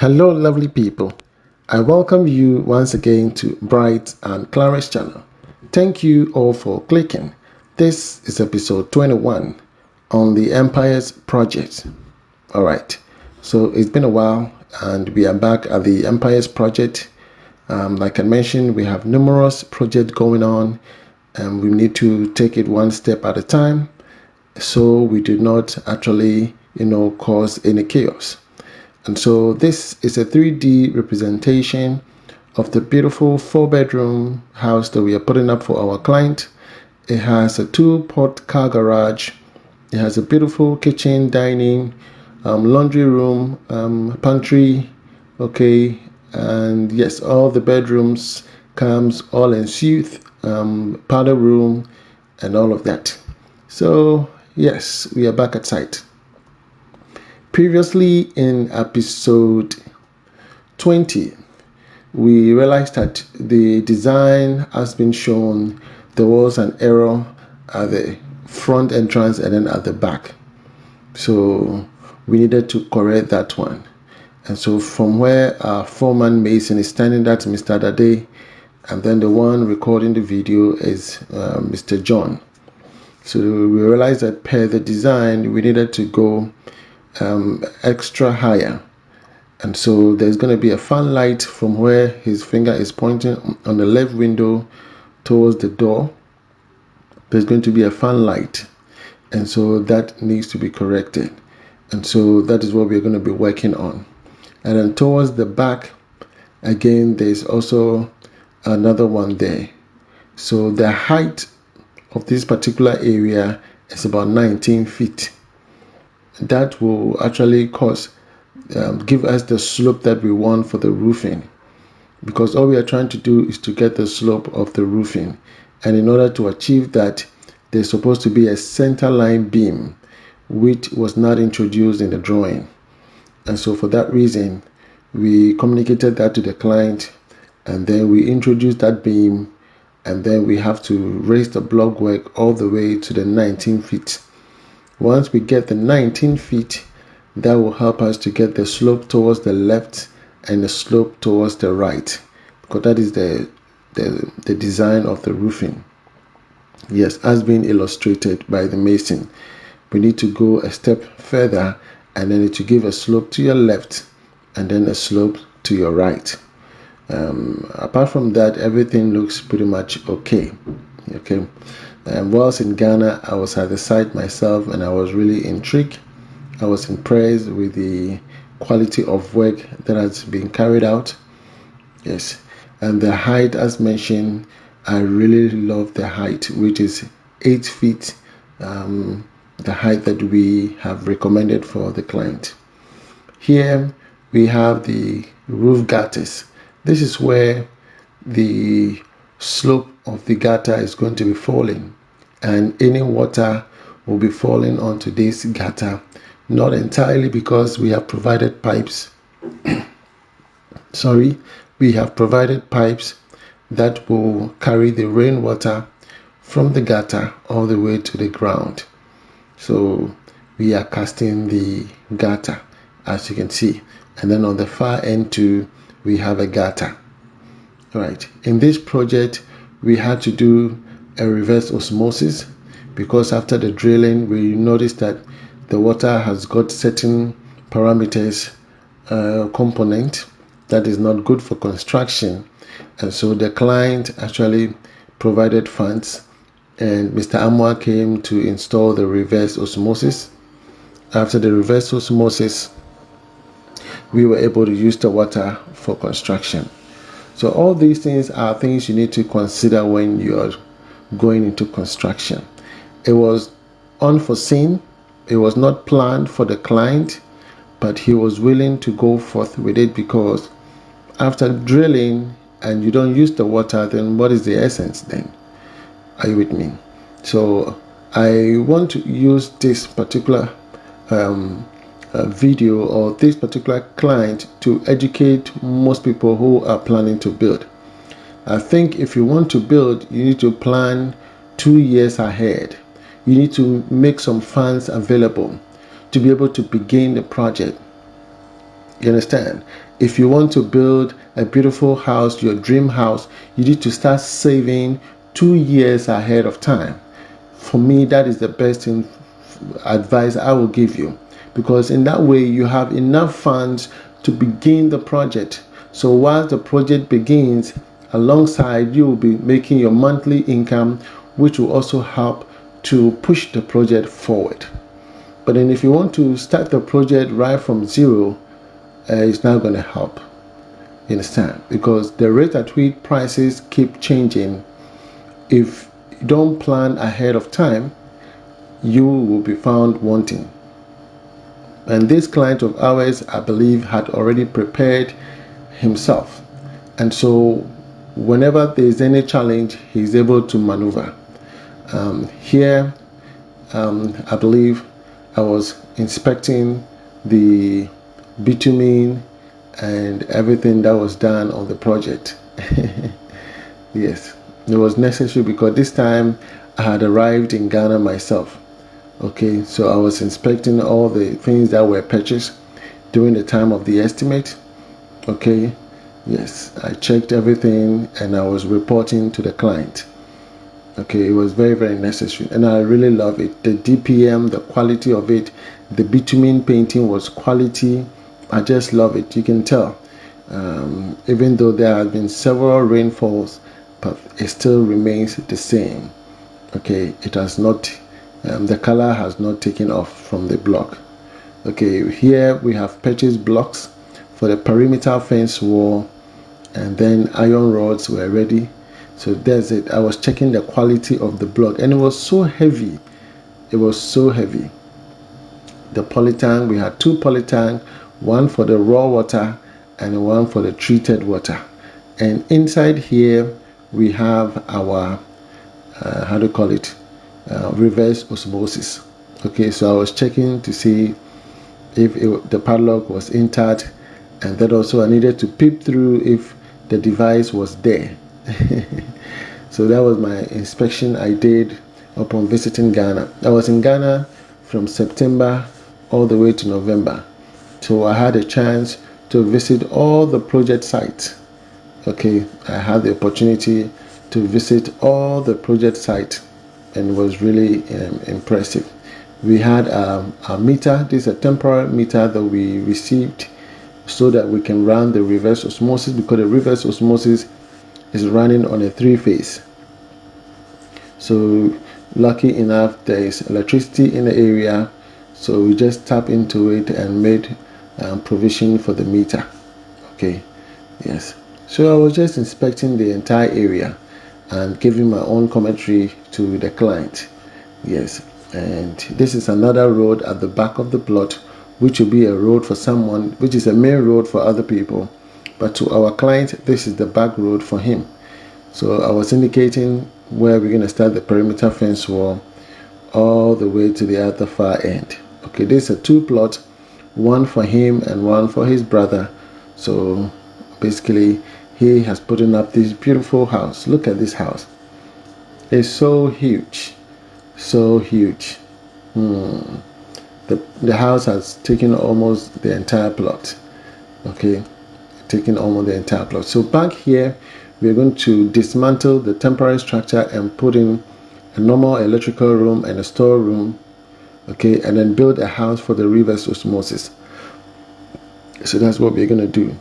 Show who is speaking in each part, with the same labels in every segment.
Speaker 1: Hello lovely people, I welcome you once again to Bright and Clara's channel. Thank you all for clicking. This is episode 21 on the Empire's project. Alright, so it's been a while and we are back at the Empire's project. Like I mentioned, we have numerous projects going on and we need to take it one step at a time so we do not actually cause any chaos. And so this is a 3D representation of the beautiful 4-bedroom house that we are putting up for our client. It has a 2-port car garage. It has a beautiful kitchen, dining, laundry room, pantry, okay, and yes, all the bedrooms comes all en suite, powder room, and all of that. So yes, we are back at site. Previously in episode 20, we realized that the design has been shown. There was an error at the front entrance and then at the back. So we needed to correct that one. And so from where our foreman Mason is standing, that's Mr. Dade, and then the one recording the video is Mr. John. So we realized that per the design, we needed to go extra higher, and so there's going to be a fan light from where his finger is pointing on the left window towards the door. There's going to be a fan light, and so that needs to be corrected, and so that is what we're going to be working on. And then towards the back again, there's also another one there. So the height of this particular area is about 19 feet. That will actually give us the slope that we want for the roofing, because all we are trying to do is to get the slope of the roofing, and in order to achieve that, there's supposed to be a center line beam which was not introduced in the drawing. And so for that reason, we communicated that to the client, and then we introduced that beam, and then we have to raise the block work all the way to the 19 feet. Once we get the 19 feet, that will help us to get the slope towards the left and the slope towards the right, because that is the design of the roofing. Yes, as being illustrated by the mason. We need to go a step further, and then to give a slope to your left and then a slope to your right. Apart from that, everything looks pretty much okay. Whilst in Ghana, I was at the site myself and I was really intrigued. I was impressed with the quality of work that has been carried out. Yes, and the height, as mentioned, I really love the height, which is 8 feet, the height that we have recommended for the client. Here we have the roof gutters. This is where the slope of the gutter is going to be falling, and any water will be falling onto this gutter, not entirely because we have provided pipes we have provided pipes that will carry the rainwater from the gutter all the way to the ground. So we are casting the gutter, as you can see, and then on the far end too, we have a gutter. Right. In this project, we had to do a reverse osmosis, because after the drilling, we noticed that the water has got certain parameters, component that is not good for construction. And so the client actually provided funds, and Mr. Amwa came to install the reverse osmosis. After the reverse osmosis, we were able to use the water for construction. So all these things are things you need to consider when you're going into construction. It was unforeseen. It was not planned for the client, but he was willing to go forth with it, because after drilling and you don't use the water, then what is the essence then? Are you with me? So I want to use this particular video or this particular client to educate most people who are planning to build. I think if you want to build, you need to plan 2 years ahead. You need to make some funds available to be able to begin the project. You understand? If you want to build a beautiful house, your dream house, you need to start saving 2 years ahead of time. For me, that is the best advice I will give you, because in that way you have enough funds to begin the project. So while the project begins, alongside you will be making your monthly income, which will also help to push the project forward. But then if you want to start the project right from zero, it's not going to help. You understand? Because the rate at which prices keep changing, if you don't plan ahead of time, you will be found wanting. And this client of ours, I believe, had already prepared himself. And so whenever there is any challenge, he's able to maneuver. Here, I believe I was inspecting the bitumen and everything that was done on the project. Yes, it was necessary because this time I had arrived in Ghana myself. Okay, so I was inspecting all the things that were purchased during the time of the estimate. Okay, yes, I checked everything and I was reporting to the client. Okay, it was very, very necessary, and I really love it. The DPM, the quality of it, the bitumen painting was quality. I just love it. You can tell, even though there have been several rainfalls, but it still remains the same. Okay, it has not, the color has not taken off from the block. Okay, here we have purchased blocks for the perimeter fence wall, and then iron rods were ready. So that's it. I was checking the quality of the block, and it was so heavy. It was so heavy. The polytank, we had two polytank, one for the raw water and one for the treated water. And inside here we have our how do you call it, reverse osmosis. Okay, so I was checking to see if the padlock was intact, and that also I needed to peep through if the device was there. So that was my inspection I did upon visiting Ghana. I was in Ghana from September all the way to November, so I had a chance to visit all the project sites. Okay, I had the opportunity to visit all the project sites, and it was really impressive. We had a meter. This is a temporary meter that we received so that we can run the reverse osmosis, because the reverse osmosis is running on a 3-phase. So lucky enough, there is electricity in the area, so we just tap into it and made provision for the meter. Okay, yes. So I was just inspecting the entire area and giving my own commentary to the client. Yes, and this is another road at the back of the plot, which will be a road for someone, which is a main road for other people, but to our client, this is the back road for him. So I was indicating where we're going to start the perimeter fence wall all the way to the other far end. Okay, this is a 2-plot, one for him and one for his brother. So basically he has put up this beautiful house. Look at this house. It's so huge, so huge. The house has taken almost the entire plot. Okay, taking almost the entire plot. So back here we're going to dismantle the temporary structure and put in a normal electrical room and a storeroom. Okay, and then build a house for the reverse osmosis. So that's what we're going to do.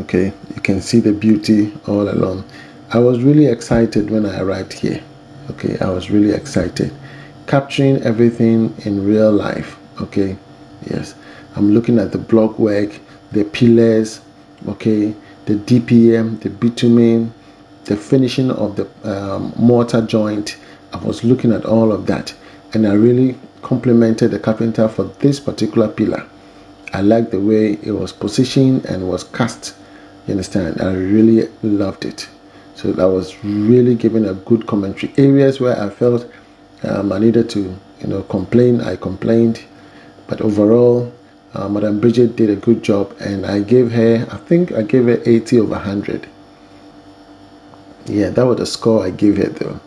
Speaker 1: Okay, you can see the beauty all along. I was really excited when I arrived here. Okay, I was really excited, capturing everything in real life. Okay, yes, I'm looking at the block work, the pillars, okay, the DPM, the bitumen, the finishing of the mortar joint. I was looking at all of that, and I really complimented the carpenter for this particular pillar. I liked the way it was positioned and was cast. You understand? I really loved it. So I was really giving a good commentary. Areas where I felt I needed to, complain, I complained. But overall, Madam Bridget did a good job, and I gave her, I think I gave her 80 over 100. Yeah, that was the score I gave her though.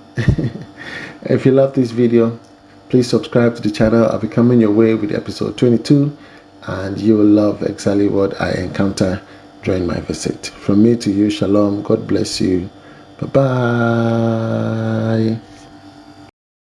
Speaker 1: If you love this video, please subscribe to the channel. I'll be coming your way with episode 22 and you will love exactly what I encounter during my visit. From me to you, shalom. God bless you. Bye bye.